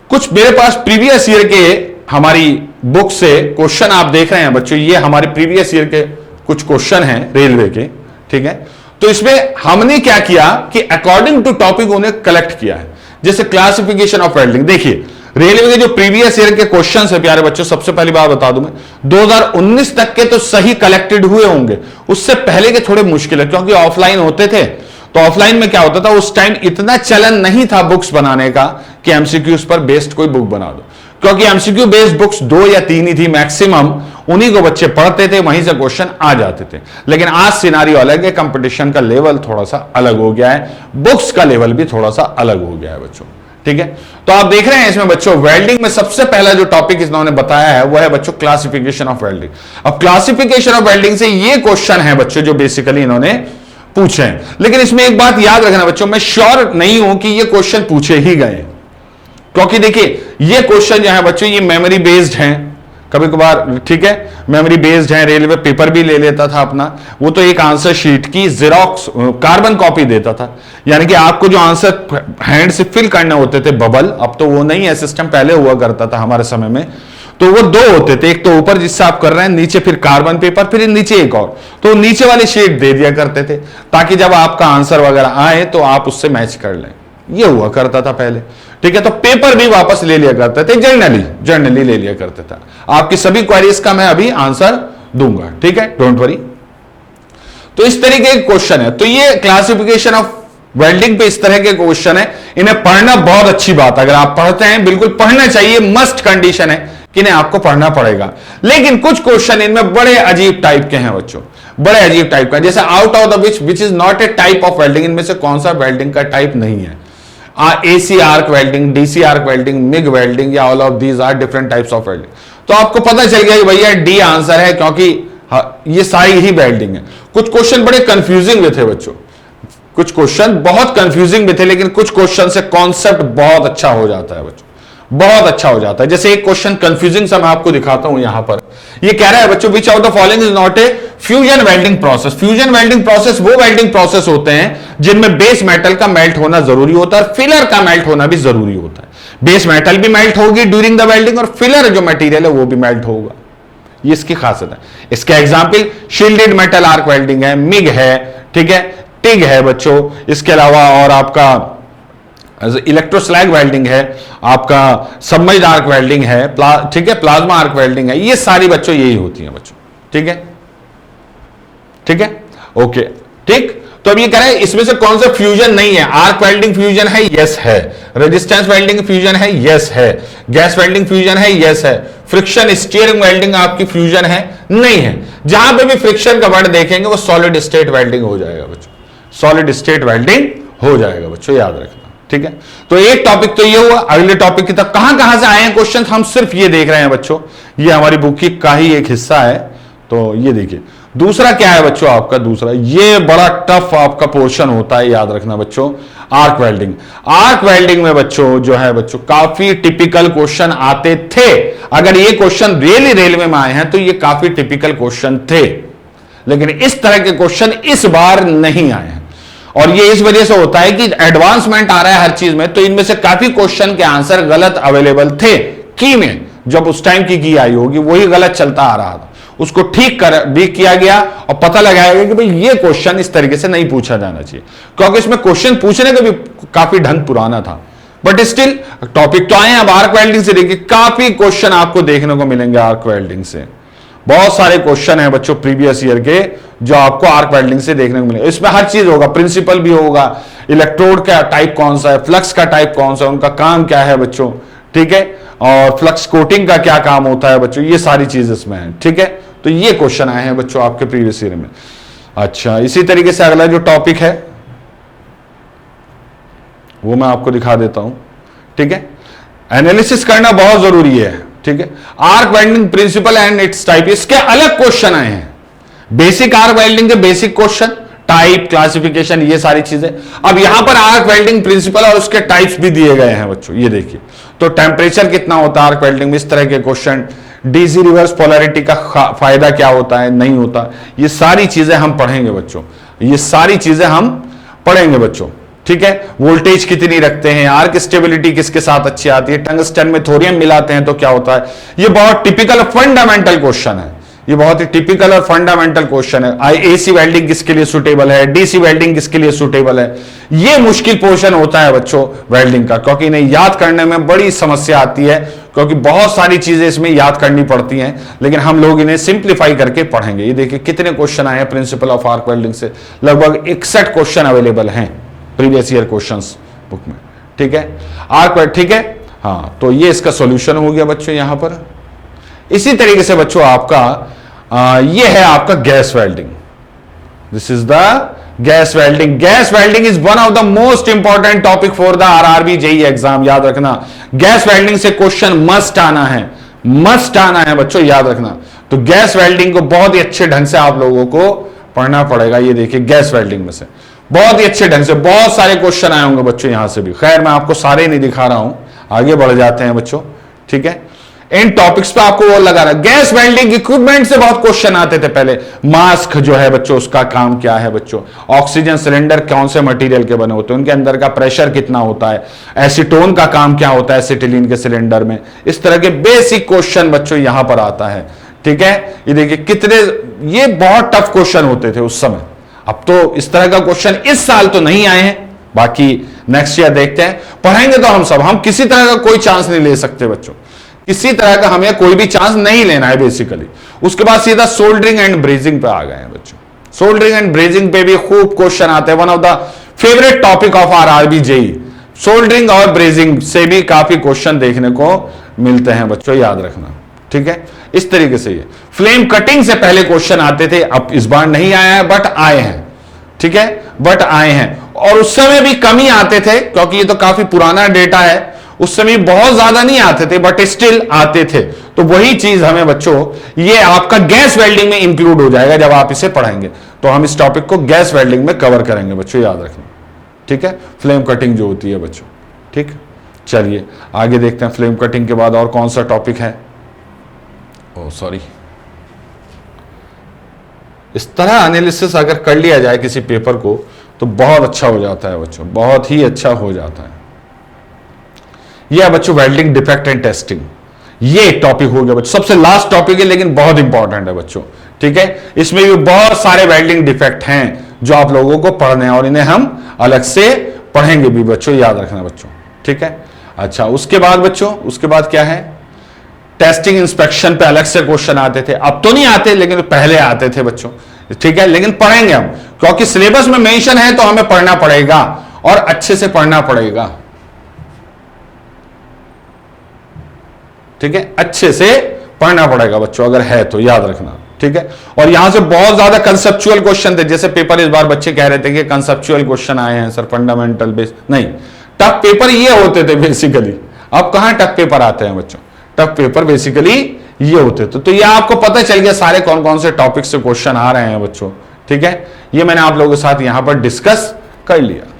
कुछ मेरे पास प्रीवियस ईयर के हमारी बुक से क्वेश्चन आप देख रहे हैं बच्चों, ये हमारे प्रीवियस ईयर के कुछ क्वेश्चन हैं रेलवे के। ठीक है, तो इसमें हमने क्या किया कि अकॉर्डिंग टू टॉपिक उन्हें कलेक्ट किया है। जैसे क्लासिफिकेशन ऑफ वेल्डिंग, देखिए रेलवे के जो प्रीवियस ईयर के क्वेश्चंस है प्यारे बच्चों, सबसे पहली बात बता दूं मैं, 2019 तक के तो सही कलेक्टेड हुए होंगे, उससे पहले के थोड़े मुश्किल है क्योंकि ऑफलाइन होते थे। तो ऑफलाइन में क्या होता था, उस टाइम इतना चलन नहीं था बुक्स बनाने का कि एमसीक्यूज पर बेस्ड कोई बुक बना दो, क्योंकि एमसीक्यू बेस्ड बुक्स 2 या 3 ही थी मैक्सिमम, उन्हीं को बच्चे पढ़ते थे, वहीं से क्वेश्चन आ जाते थे। लेकिन आज सिनारियो अलग है, कंपटीशन का लेवल थोड़ा सा अलग हो गया है, बुक्स का लेवल भी थोड़ा सा अलग हो गया है बच्चों। ठीक है, तो आप देख रहे हैं इसमें बच्चों वेल्डिंग में सबसे पहला जो टॉपिक इन्होंने बताया है वो है बच्चों क्लासिफिकेशन ऑफ वेल्डिंग। अब क्लासिफिकेशन ऑफ वेल्डिंग से ये क्वेश्चन है बच्चों जो बेसिकली इन्होंने पूछे हैं। लेकिन इसमें एक बात याद रखना बच्चों, मैं श्योर नहीं हूं कि ये क्वेश्चन पूछे ही गए, क्योंकि देखिए ये क्वेश्चन जो है बच्चों ये मेमोरी बेस्ड हैं कभी कभार। ठीक है, मेमोरी बेस्ड है, रेलवे पेपर भी ले लेता था अपना, वो तो एक आंसर शीट की जेरोक्स कार्बन कॉपी देता था, यानी कि आपको जो आंसर हैंड से फिल करने होते थे बबल, अब तो वो नहीं है सिस्टम, पहले हुआ करता था हमारे समय में, तो वो 2 होते थे, एक तो ऊपर जिससे आप कर रहे हैं, नीचे फिर कार्बन पेपर, फिर नीचे एक और, तो नीचे वाली शीट दे दिया करते थे ताकि जब आपका आंसर वगैरह आए तो आप उससे मैच कर लें। ये हुआ करता था पहले। ठीक है, तो पेपर भी वापस ले लिया करते थे, जर्नली ले लिया करते था। आपकी सभी क्वेरीज का मैं अभी आंसर दूंगा, ठीक है, डोंट वरी। तो इस तरीके के क्वेश्चन है, तो ये क्लासिफिकेशन ऑफ वेल्डिंग पे इस तरह के क्वेश्चन है, इन्हें पढ़ना बहुत अच्छी बात है। अगर आप पढ़ते हैं, बिल्कुल पढ़ना चाहिए, मस्ट कंडीशन है कि इन्हें आपको पढ़ना पड़ेगा। लेकिन कुछ क्वेश्चन इनमें बड़े अजीब टाइप के हैं बच्चों, बड़े अजीब टाइप का, जैसे out of the which is not a type of welding, इनमें से कौन सा वेल्डिंग का टाइप नहीं है। AC arc welding, DC arc welding, MIG welding, या all of these are different types of welding. तो आपको पता चल गया कि भैया D आंसर है, क्योंकि ये सारी ही वेल्डिंग है। कुछ क्वेश्चन बड़े कंफ्यूजिंग भी थे बच्चों, कुछ क्वेश्चन बहुत कंफ्यूजिंग भी थे, लेकिन कुछ क्वेश्चन से कॉन्सेप्ट बहुत अच्छा हो जाता है बच्चों, बहुत अच्छा हो जाता है। जैसे एक क्वेश्चन कंफ्यूजिंग सा मैं आपको दिखाता हूं यहां पर, ये कह रहा है बच्चों विच out the following is not a fusion welding process. Fusion welding process वो वेल्डिंग प्रोसेस होते हैं जिनमें बेस मेटल का मेल्ट होना जरूरी होता है और फिलर का मेल्ट होना भी जरूरी होता है। बेस मेटल भी मेल्ट होगी ड्यूरिंग द वेल्डिंग और फिलर जो मटेरियल है वो भी मेल्ट होगा, ये इसकी खासियत है। इसके example shielded metal arc welding है, मिग है, ठीक है, टिग है बच्चों, इसके अलावा और आपका इलेक्ट्रोस्लैग वेल्डिंग है, आपका सबमर्ज्ड आर्क वेल्डिंग है, ठीक है, प्लाज्मा आर्क वेल्डिंग है, ये सारी बच्चों यही होती है बच्चों। ठीक है, ठीक है, ओके, ठीक। तो अब ये कह रहे हैं इसमें से कौन सा फ्यूजन नहीं है। आर्क वेल्डिंग फ्यूजन है, यस है। रेजिस्टेंस वेल्डिंग फ्यूजन है, यस है। गैस वेल्डिंग फ्यूजन है, यस है। फ्रिक्शन स्टीयरिंग वेल्डिंग आपकी फ्यूजन है, नहीं है। जहां पे भी फ्रिक्शन का वर्ड देखेंगे वो सॉलिड स्टेट वेल्डिंग हो जाएगा बच्चों, सॉलिड स्टेट वेल्डिंग हो जाएगा बच्चों, याद रखना। ठीक है, तो एक टॉपिक तो ये हुआ। अगले टॉपिक की तरफ कहां से आए हैं क्वेश्चन, हम सिर्फ ये देख रहे हैं बच्चों, ये हमारी बुक की का ही एक हिस्सा है। तो ये देखिए दूसरा क्या है बच्चों, आपका दूसरा ये बड़ा टफ आपका पोर्शन होता है, याद रखना बच्चों, आर्क वेल्डिंग। आर्क वेल्डिंग में बच्चों जो है बच्चों काफी टिपिकल क्वेश्चन आते थे। अगर ये क्वेश्चन रियली रेलवे में आए हैं तो ये काफी टिपिकल क्वेश्चन थे, लेकिन इस तरह के क्वेश्चन इस बार नहीं आए हैं। और ये इस वजह से होता है कि एडवांसमेंट आ रहा है हर चीज में, तो इनमें से काफी क्वेश्चन के आंसर गलत अवेलेबल थे की में, जब उस टाइम की आई होगी वही गलत चलता आ रहा था, उसको ठीक भी किया गया और पता लगाया गया कि भाई ये क्वेश्चन इस तरीके से नहीं पूछा जाना चाहिए, क्योंकि इसमें क्वेश्चन पूछने का भी काफी ढंग पुराना था। बट स्टिल टॉपिक तो आए हैं। अब आर्क वेल्डिंग से देखिए काफी क्वेश्चन आपको देखने को मिलेंगे आर्क वेल्डिंग से, बहुत सारे क्वेश्चन हैं बच्चों प्रीवियस ईयर के जो आपको आर्क वेल्डिंग से देखने को मिलेगा। इसमें हर चीज होगा, प्रिंसिपल भी होगा, इलेक्ट्रोड का टाइप कौन सा है, फ्लक्स का टाइप कौन सा है, उनका काम क्या है बच्चों, ठीक है, और फ्लक्स कोटिंग का क्या काम होता है बच्चों, ये सारी चीज इसमें है। ठीक है, तो ये क्वेश्चन आए हैं बच्चों आपके प्रीवियस ईयर में। अच्छा, इसी तरीके से अगला जो टॉपिक है वो मैं आपको दिखा देता हूं, ठीक है। एनालिसिस करना बहुत जरूरी है, ठीक है। Arc welding principle and its type, इसके अलग क्वेश्चन आए हैं। बेसिक आर्क वेल्डिंग के बेसिक क्वेश्चन, टाइप, क्लासिफिकेशन, ये सारी चीजें। अब यहां पर आर्क वेल्डिंग प्रिंसिपल और उसके टाइप्स भी दिए गए हैं बच्चों, ये देखिए। तो टेम्परेचर कितना होता है आर्क वेल्डिंग में, इस तरह के क्वेश्चन। डीसी रिवर्स पोलैरिटी का फायदा क्या होता है, नहीं होता, ये सारी चीजें हम पढ़ेंगे बच्चों, ये सारी चीजें हम पढ़ेंगे बच्चों, ठीक है। वोल्टेज कितनी रखते हैं, आर्क स्टेबिलिटी किसके साथ अच्छी आती है, टंगस्टन में थोरियम मिलाते हैं तो क्या होता है। ये बहुत टिपिकल फंडामेंटल क्वेश्चन है, ये बहुत ही टिपिकल और फंडामेंटल क्वेश्चन है। एसी वेल्डिंग किसके लिए सुटेबल है, डीसी वेल्डिंग किसके लिए सुटेबल है। ये मुश्किल पोर्शन होता है बच्चों वेल्डिंग का, क्योंकि इन्हें याद करने में बड़ी समस्या आती है, क्योंकि बहुत सारी चीजें इसमें याद करनी पड़ती हैं, लेकिन हम लोग इन्हें सिंप्लीफाई करके पढ़ेंगे। ये देखिए कितने क्वेश्चन आए हैं प्रिंसिपल ऑफ आर्क वेल्डिंग से, लगभग 61 क्वेश्चन अवेलेबल हैं प्रीवियस ईयर क्वेश्चंस बुक में, ठीक है। आर्क, ठीक है, हाँ। तो ये इसका सॉल्यूशन हो गया बच्चों यहां पर। इसी तरीके से बच्चों आपका ये है आपका gas welding. This is the gas welding. Gas welding is one of the most important topic for the RRB JEE exam. याद रखना, गैस वेल्डिंग से क्वेश्चन मस्ट आना है, मस्ट आना है बच्चों, याद रखना। तो गैस वेल्डिंग को बहुत ही अच्छे ढंग से आप लोगों को पढ़ना पड़ेगा। ये देखिए गैस वेल्डिंग में से बहुत ही अच्छे ढंग से बहुत सारे क्वेश्चन आए होंगे बच्चों यहां से भी। खैर मैं आपको सारे नहीं दिखा रहा हूं, आगे बढ़ जाते हैं बच्चों, ठीक है। इन टॉपिक्स पे आपको वो लगा रहा है। गैस वेल्डिंग इक्विपमेंट से बहुत क्वेश्चन आते थे पहले। मास्क जो है बच्चों, उसका काम क्या है बच्चों। ऑक्सीजन सिलेंडर कौन से मटेरियल के बने होते हैं, उनके अंदर का प्रेशर कितना होता है। एसीटोन का काम क्या होता है एसिटिलीन के सिलेंडर में। इस तरह के बेसिक क्वेश्चन बच्चों यहां पर आता है, ठीक है। ये देखिए कितने, ये बहुत टफ क्वेश्चन होते थे उस समय। अब तो इस तरह का क्वेश्चन इस साल तो नहीं आए हैं, बाकी नेक्स्ट ईयर देखते हैं। पढ़ेंगे तो हम सब, हम किसी तरह का कोई चांस नहीं ले सकते बच्चों, किसी तरह का हमें कोई भी चांस नहीं लेना है बेसिकली। उसके बाद सीधा सोल्डरिंग एंड ब्रेजिंग पे आ गए हैं बच्चों। सोल्डरिंग एंड ब्रेजिंग पे भी खूब क्वेश्चन आते हैं, one of the favourite topic of RRB JEE. Soldering और ब्रेजिंग से भी काफी क्वेश्चन देखने को मिलते हैं बच्चों, याद रखना, ठीक है। इस तरीके से ये फ्लेम कटिंग से पहले क्वेश्चन आते थे, अब इस बार नहीं आया है बट आए हैं, ठीक है, बट आए हैं। और उस समय भी कम ही आते थे, क्योंकि ये तो काफी पुराना डेटा है। उस समय बहुत ज्यादा नहीं आते थे बट स्टिल आते थे। तो वही चीज हमें बच्चों, ये आपका गैस वेल्डिंग में इंक्लूड हो जाएगा जब आप इसे पढ़ेंगे। तो हम इस टॉपिक को गैस वेल्डिंग में कवर करेंगे बच्चों, याद रखना, ठीक है। फ्लेम कटिंग जो होती है बच्चों, ठीक। चलिए आगे देखते हैं, फ्लेम कटिंग के बाद और कौन सा टॉपिक है। ओ सॉरी, इस तरह एनालिसिस अगर कर लिया जाए किसी पेपर को तो बहुत अच्छा हो जाता है बच्चों, बहुत ही अच्छा हो जाता है। यह बच्चों वेल्डिंग डिफेक्ट एंड टेस्टिंग, ये टॉपिक हो गया बच्चों, सबसे लास्ट टॉपिक है लेकिन बहुत इंपॉर्टेंट है बच्चों, ठीक है। इसमें भी बहुत सारे वेल्डिंग डिफेक्ट हैं जो आप लोगों को पढ़ने हैं और इन्हें हम अलग से पढ़ेंगे भी बच्चों, याद रखना बच्चों, ठीक है। अच्छा उसके बाद बच्चों, उसके बाद क्या है, टेस्टिंग इंस्पेक्शन पे अलग से क्वेश्चन आते थे। अब तो नहीं आते लेकिन पहले आते थे बच्चों, ठीक है। लेकिन पढ़ेंगे हम, क्योंकि सिलेबस में मेंशन है तो हमें पढ़ना पड़ेगा और अच्छे से पढ़ना पड़ेगा, ठीक है। अच्छे से पढ़ना पड़ेगा बच्चों अगर है तो, याद रखना, ठीक है। और यहां से बहुत ज्यादा कंसेप्चुअल क्वेश्चन थे, जैसे पेपर इस बार बच्चे कह रहे थे कि कंसेप्चुअल क्वेश्चन आए हैं सर, फंडामेंटल बेस नहीं, टफ पेपर ये होते थे बेसिकली। अब कहां टफ पेपर आते हैं बच्चों, टफ पेपर बेसिकली ये होते थे। तो ये आपको पता चल गया सारे कौन कौन से टॉपिक से क्वेश्चन आ रहे हैं बच्चों, ठीक है। ये मैंने आप लोगों के साथ यहां पर डिस्कस कर लिया,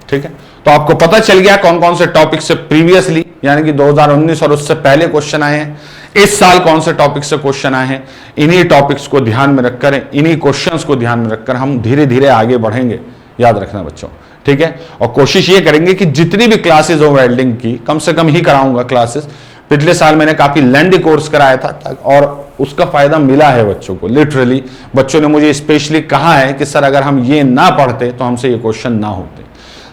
ठीक है। तो आपको पता चल गया कौन कौन से टॉपिक से प्रीवियसली यानी कि 2019 और उससे पहले क्वेश्चन आए हैं, इस साल कौन से टॉपिक से क्वेश्चन आए हैं। इन्हीं टॉपिक्स को ध्यान में रखकर, इन्हीं क्वेश्चंस को ध्यान में रखकर हम धीरे धीरे आगे बढ़ेंगे, याद रखना बच्चों, ठीक है। और कोशिश ये करेंगे कि जितनी भी क्लासेस हो वेल्डिंग की, कम से कम ही कराऊंगा क्लासेस। पिछले साल मैंने काफी लेंदी कोर्स कराया था और उसका फायदा मिला है बच्चों को, लिटरली बच्चों ने मुझे स्पेशली कहा है कि सर अगर हम ये ना पढ़ते तो हमसे ये क्वेश्चन ना होते।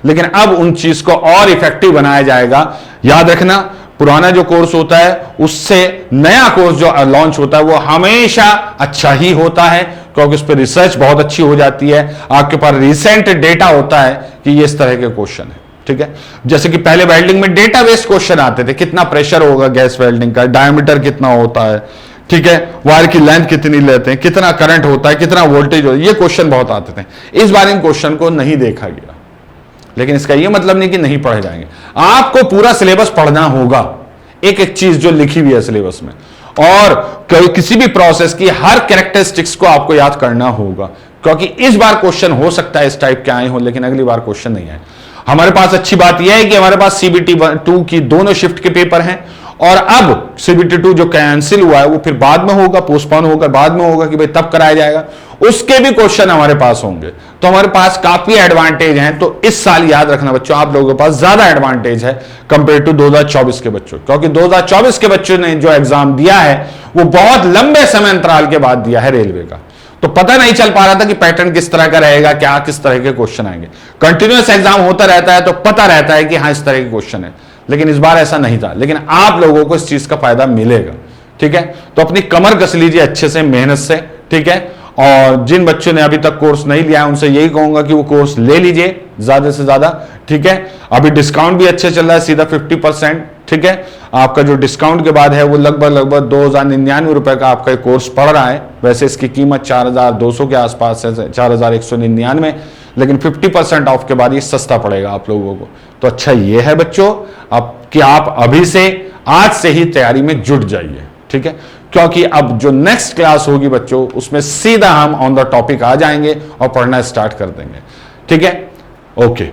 लेकिन अब उन चीज को और इफेक्टिव बनाया जाएगा। याद रखना, पुराना जो कोर्स होता है उससे नया कोर्स जो लॉन्च होता है वो हमेशा अच्छा ही होता है, क्योंकि उस पर रिसर्च बहुत अच्छी हो जाती है, आपके पास रिसेंट डेटा होता है कि ये इस तरह के क्वेश्चन है, ठीक है। जैसे कि पहले वेल्डिंग में डेटा बेस्ड क्वेश्चन आते थे, कितना प्रेशर होगा गैस वेल्डिंग का, डायमीटर कितना होता है, ठीक है, वायर की लेंथ कितनी लेते हैं, कितना करंट होता है, कितना वोल्टेज होता है, ये क्वेश्चन बहुत आते थे। इस बार इन क्वेश्चन को नहीं देखा गया, लेकिन इसका यह मतलब नहीं कि नहीं पढ़े जाएंगे, आपको पूरा सिलेबस पढ़ना होगा, एक एक चीज जो लिखी हुई है सिलेबस में, और किसी भी प्रोसेस की हर कैरेक्टरिस्टिक्स को आपको याद करना होगा, क्योंकि इस बार क्वेश्चन हो सकता है इस टाइप के आए हो, लेकिन अगली बार क्वेश्चन नहीं आए। हमारे पास अच्छी बात यह है कि हमारे पास CBT 2 की दोनों शिफ्ट के पेपर हैं, और अब CBT 2 जो कैंसिल हुआ है वो फिर बाद में होगा, पोस्टपोन होकर बाद में होगा कि भाई तब कराया जाएगा, उसके भी क्वेश्चन हमारे पास होंगे। तो हमारे पास काफी एडवांटेज हैं। तो इस साल याद रखना बच्चों, आप लोगों के पास ज्यादा एडवांटेज है कंपेयर टू 2024 के बच्चों, क्योंकि 2024 के बच्चों ने जो एग्जाम दिया है वो बहुत लंबे समय अंतराल के बाद दिया है रेलवे का, तो पता नहीं चल पा रहा था कि पैटर्न किस तरह का रहेगा, क्या किस तरह के क्वेश्चन आएंगे। कंटिन्यूअस एग्जाम होता रहता है तो पता रहता है कि हाँ इस तरह के क्वेश्चन है, लेकिन इस बार ऐसा नहीं था। लेकिन आप लोगों को इस चीज का फायदा मिलेगा, ठीक है। तो अपनी कमर कस लीजिए अच्छे से, मेहनत से, ठीक है। और जिन बच्चों ने अभी तक कोर्स नहीं लिया है उनसे यही कहूंगा कि वो कोर्स ले लीजिए ज्यादा से ज्यादा, ठीक है। अभी डिस्काउंट भी अच्छे चल रहा है, सीधा 50%, ठीक है। आपका जो डिस्काउंट के बाद है वो लगभग 2099 रुपए का आपका कोर्स पड़ रहा है। वैसे इसकी कीमत 4200 के आसपास है, 4199, लेकिन 50% ऑफ के बाद ये सस्ता पड़ेगा आप लोगों को। तो अच्छा ये है बच्चों अब कि आप अभी से, आज से ही तैयारी में जुट जाइए, ठीक है। क्योंकि अब जो नेक्स्ट क्लास होगी बच्चों उसमें सीधा हम ऑन द टॉपिक आ जाएंगे और पढ़ना स्टार्ट कर देंगे, ठीक है। ओके,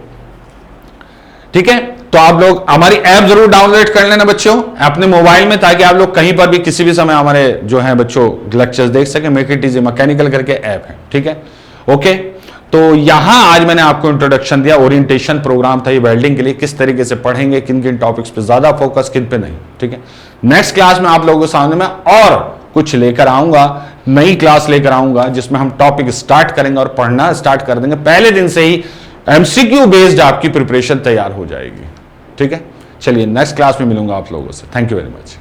ठीक है। तो आप लोग हमारी ऐप जरूर डाउनलोड कर लेना बच्चों अपने मोबाइल में, ताकि आप लोग कहीं पर भी किसी भी समय हमारे जो है बच्चों लेक्चर्स देख सके। मेक इट इजी मैकेनिकल करके ऐप है, ठीक है। ओके, तो यहां आज मैंने आपको इंट्रोडक्शन दिया, ओरिएंटेशन प्रोग्राम था ये वेल्डिंग के लिए, किस तरीके से पढ़ेंगे, किन किन टॉपिक्स पे ज्यादा फोकस, किन पे नहीं, ठीक है। नेक्स्ट क्लास में आप लोगों के सामने में और कुछ लेकर आऊंगा, नई क्लास लेकर आऊंगा जिसमें हम टॉपिक स्टार्ट करेंगे और पढ़ना स्टार्ट कर देंगे। पहले दिन से ही MCQ बेस्ड आपकी प्रिपरेशन तैयार हो जाएगी, ठीक है। चलिए नेक्स्ट क्लास में मिलूंगा आप लोगों से। Thank you very much.